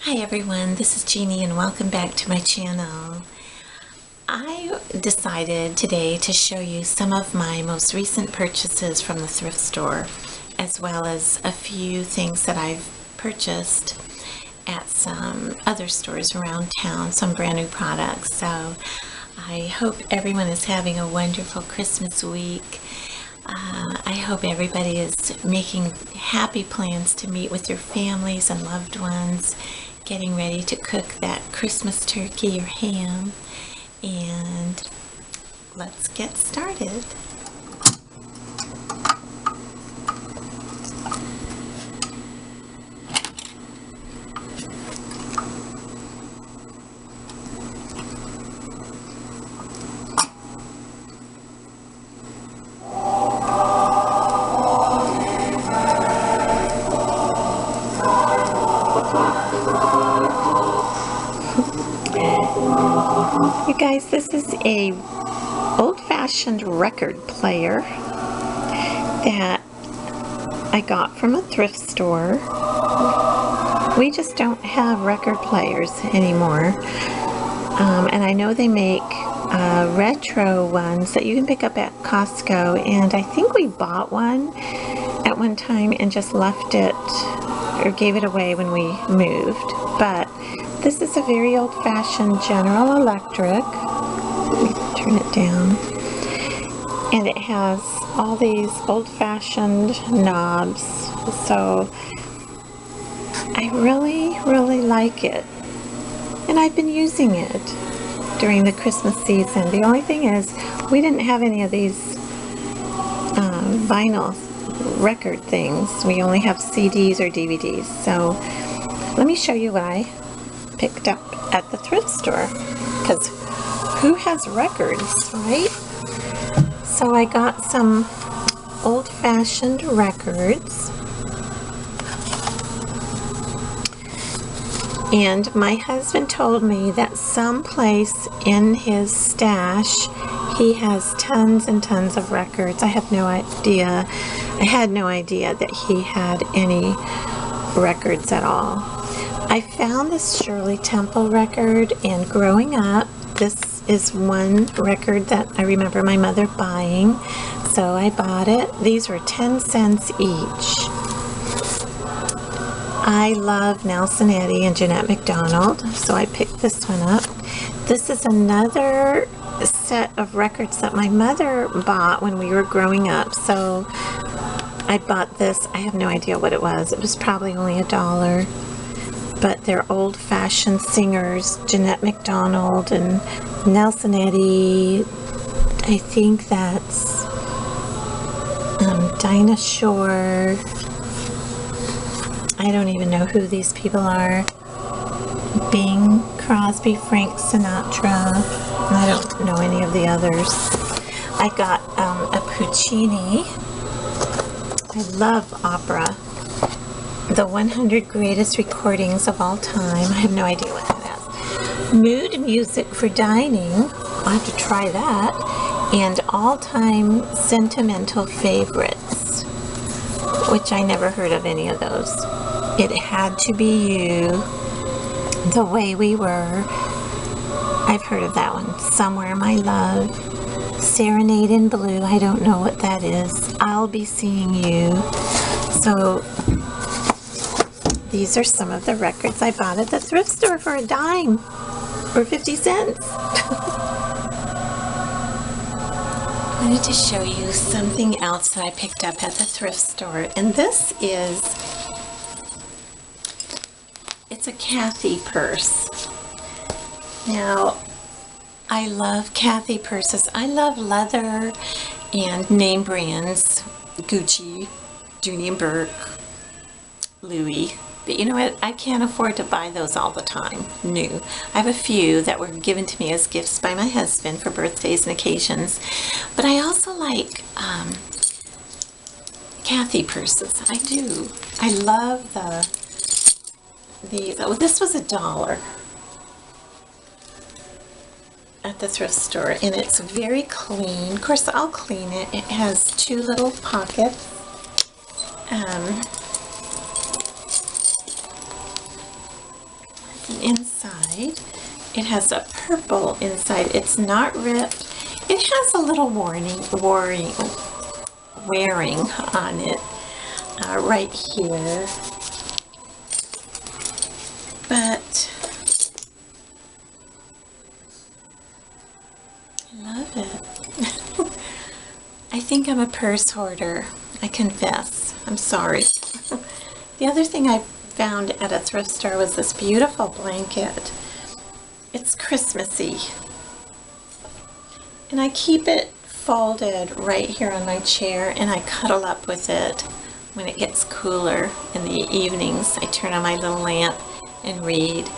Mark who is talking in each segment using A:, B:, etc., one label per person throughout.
A: Hi everyone, this is Jeannie and welcome back to my channel. I decided today to show you some of my most recent purchases from the thrift store, as well as a few things that I've purchased at some other stores around town, some brand new products. So I hope everyone is having a wonderful Christmas week. I hope everybody is making happy plans to meet with your families and loved ones, getting ready to cook that Christmas turkey or ham, and let's get started. You guys, this is a old-fashioned record player that I got from a thrift store. We just don't have record players anymore. And I know they make retro ones that you can pick up at Costco, and I think we bought one at one time and just left it or gave it away when we moved. But this is a very old-fashioned General Electric. Let me turn it down. And it has all these old-fashioned knobs. So I really like it. And I've been using it during the Christmas season. The only thing is, we didn't have any of these vinyl record things. We only have CDs or DVDs. So let me show you what I picked up at the thrift store, because who has records, right? So I got some old-fashioned records, and my husband told me that someplace in his stash he has tons and tons of records. I have no idea. I had no idea that he had any records at all. I found this Shirley Temple record, and growing up, this is one record that I remember my mother buying, so I bought it. These were 10 cents each. I love Nelson Eddy and Jeanette MacDonald, so I picked this one up. This is another set of records that my mother bought when we were growing up, so I bought this. I have no idea what it was. It was probably only $1. But they're old-fashioned singers, Jeanette MacDonald and Nelson Eddy. I think that's Dinah Shore. I don't even know who these people are. Bing Crosby, Frank Sinatra. I don't know any of the others. I got a Puccini. I love opera. The 100 Greatest Recordings of All Time. I have no idea what that is. Mood Music for Dining. I'll have to try that. And All-Time Sentimental Favorites, which I never heard of any of those. It Had to Be You. The Way We Were. I've heard of that one. Somewhere My Love. Serenade in Blue. I don't know what that is. I'll Be Seeing You. So these are some of the records I bought at the thrift store for a dime, or 50 cents. I wanted to show you something else that I picked up at the thrift store, and this is, it's a Kathy purse. Now, I love Kathy purses. I love leather and name brands, Gucci, Dooney & Burke, Louis. But you know what? I can't afford to buy those all the time, new. I have a few that were given to me as gifts by my husband for birthdays and occasions. But I also like Kathy purses. I do. I love these. Oh, this was $1 at the thrift store, and it's very clean. Of course, I'll clean it. It has 2 little pockets. Inside, it has a purple inside. It's not ripped. It has a little wearing on it right here. But I love it. I think I'm a purse hoarder. I confess. I'm sorry. The other thing I found at a thrift store was this beautiful blanket. It's Christmassy. And I keep it folded right here on my chair, and I cuddle up with it when it gets cooler in the evenings. I turn on my little lamp and read.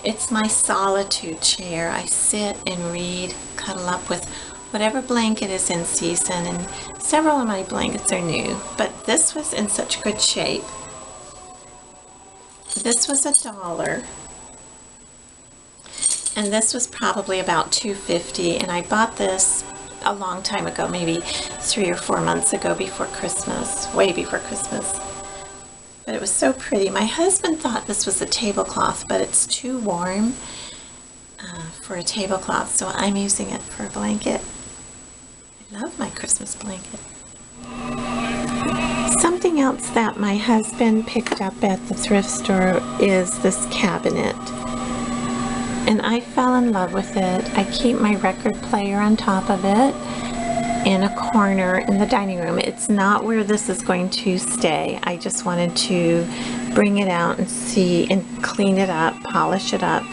A: It's my solitude chair. I sit and read, cuddle up with whatever blanket is in season, and several of my blankets are new, but this was in such good shape. This was $1, and this was probably about $2.50, and I bought this a long time ago, maybe 3 or 4 months ago, before Christmas, way before Christmas. But it was so pretty. My husband thought this was a tablecloth, but it's too warm for a tablecloth, so I'm using it for a blanket. I love my Christmas blanket. Something else that my husband picked up at the thrift store is this cabinet. And I fell in love with it. I keep my record player on top of it in a corner in the dining room. It's not where this is going to stay. I just wanted to bring it out and see and clean it up, polish it up.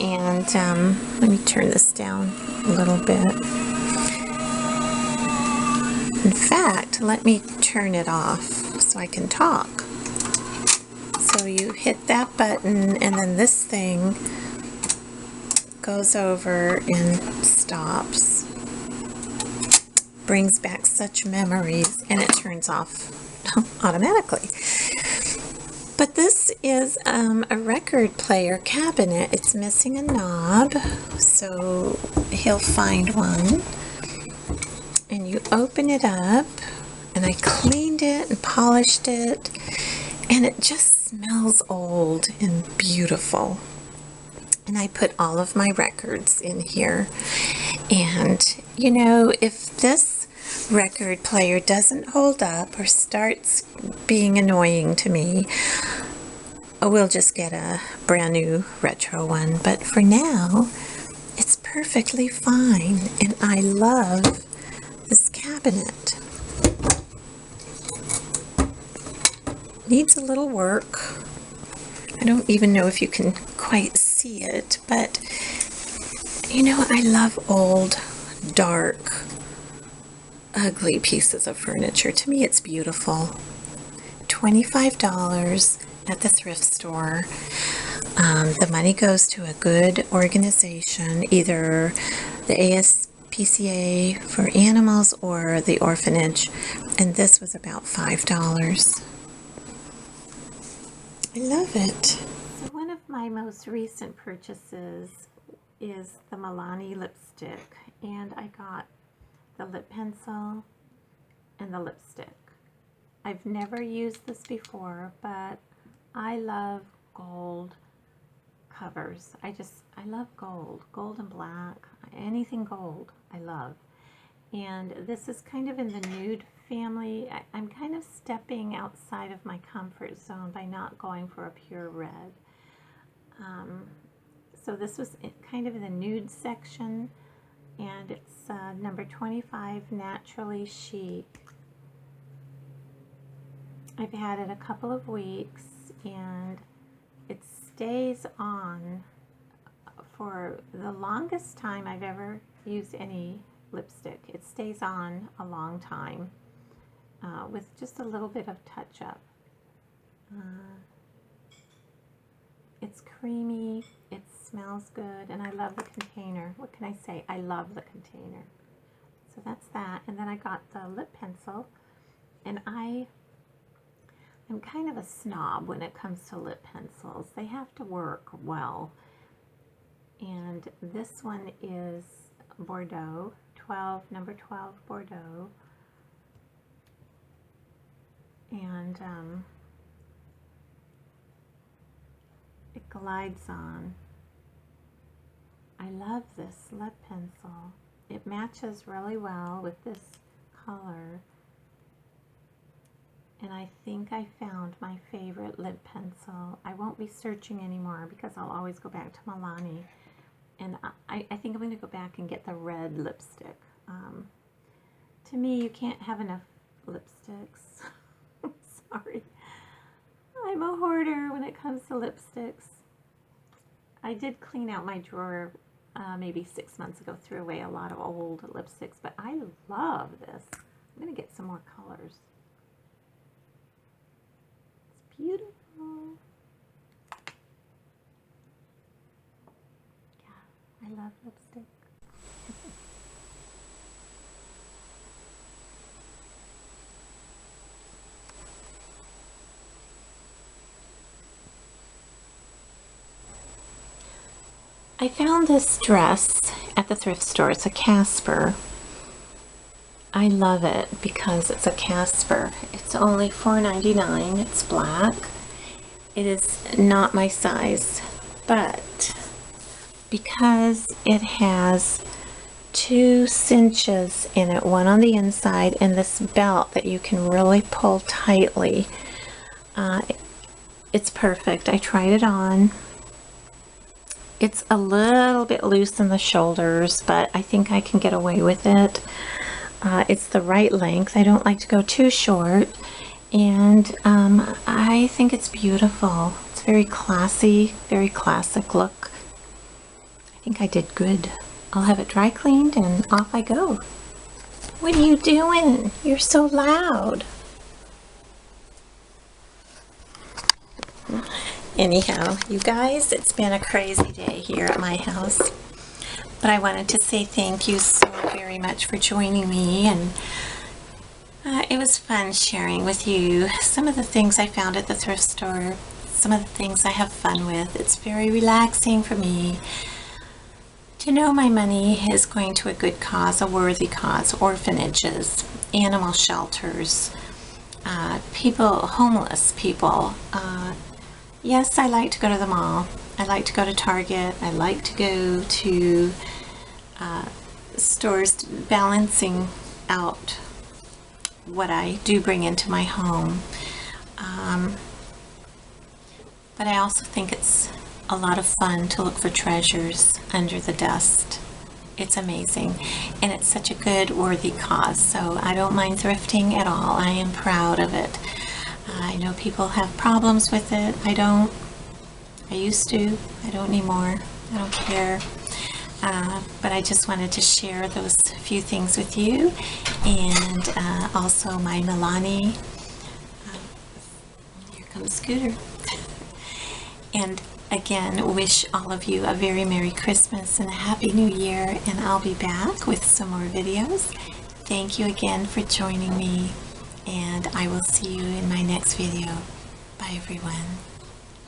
A: And let me turn this down a little bit. In fact, let me turn it off so I can talk. So you hit that button, and then this thing goes over and stops. Brings back such memories, and it turns off automatically. But this is a record player cabinet. It's missing a knob, so he'll find one. And you open it up, and I cleaned it and polished it, and it just smells old and beautiful. And I put all of my records in here. And you know, if this record player doesn't hold up or starts being annoying to me, we'll just get a brand new retro one. But for now, it's perfectly fine, and I love this cabinet. Needs a little work. I don't even know if you can quite see it, but you know, I love old, dark, ugly pieces of furniture. To me, it's beautiful. $25 at the thrift store. The money goes to a good organization, either the ASPCA for animals or the orphanage, and this was about $5. I love it. So one of my most recent purchases is the Milani Lipstick, and I got the lip pencil and the lipstick. I've never used this before, but I love gold covers. I love gold and black, anything gold I love. And this is kind of in the nude family. I'm kind of stepping outside of my comfort zone by not going for a pure red. So this was kind of in the nude section, and it's number 25, Naturally Chic. I've had it a couple of weeks, and it stays on for the longest time I've ever used any lipstick. It stays on a long time with just a little bit of touch-up. It's creamy, it smells good, and I love the container. What can I say? I love the container. So that's that. And then I got the lip pencil, and I'm kind of a snob when it comes to lip pencils. They have to work well. And this one is Bordeaux, number 12 Bordeaux. And it glides on. I love this lip pencil. It matches really well with this color. And I think I found my favorite lip pencil. I won't be searching anymore because I'll always go back to Milani. And I think I'm going to go back and get the red lipstick. To me, you can't have enough lipsticks. Sorry. I'm a hoarder when it comes to lipsticks. I did clean out my drawer maybe 6 months ago, threw away a lot of old lipsticks, but I love this. I'm going to get some more colors. Beautiful. Yeah, I love lipstick. I found this dress at the thrift store. It's a Casper. I love it because it's a Casper. It's only $4.99. It's black. It is not my size, but because it has 2 cinches in it, one on the inside and this belt that you can really pull tightly, it's perfect. I tried it on. It's a little bit loose in the shoulders, but I think I can get away with it. It's the right length. I don't like to go too short, and I think it's beautiful. It's very classy, very classic look. I think I did good. I'll have it dry cleaned and off I go. What are you doing? You're so loud. Anyhow, you guys, it's been a crazy day here at my house. But I wanted to say thank you so very much for joining me, and it was fun sharing with you some of the things I found at the thrift store, some of the things I have fun with. It's very relaxing for me to know my money is going to a good cause, a worthy cause, orphanages, animal shelters, people, homeless people. Yes, I like to go to the mall. I like to go to Target. I like to go to stores, balancing out what I do bring into my home. But I also think it's a lot of fun to look for treasures under the dust. It's amazing, and it's such a good, worthy cause, so I don't mind thrifting at all. I am proud of it. I know people have problems with it. I don't. I used to. I don't anymore. I don't care. But I just wanted to share those few things with you, and also my Milani. Here comes Scooter. And again, wish all of you a very Merry Christmas and a Happy New Year, and I'll be back with some more videos. Thank you again for joining me, and I will see you in my next video. Bye everyone.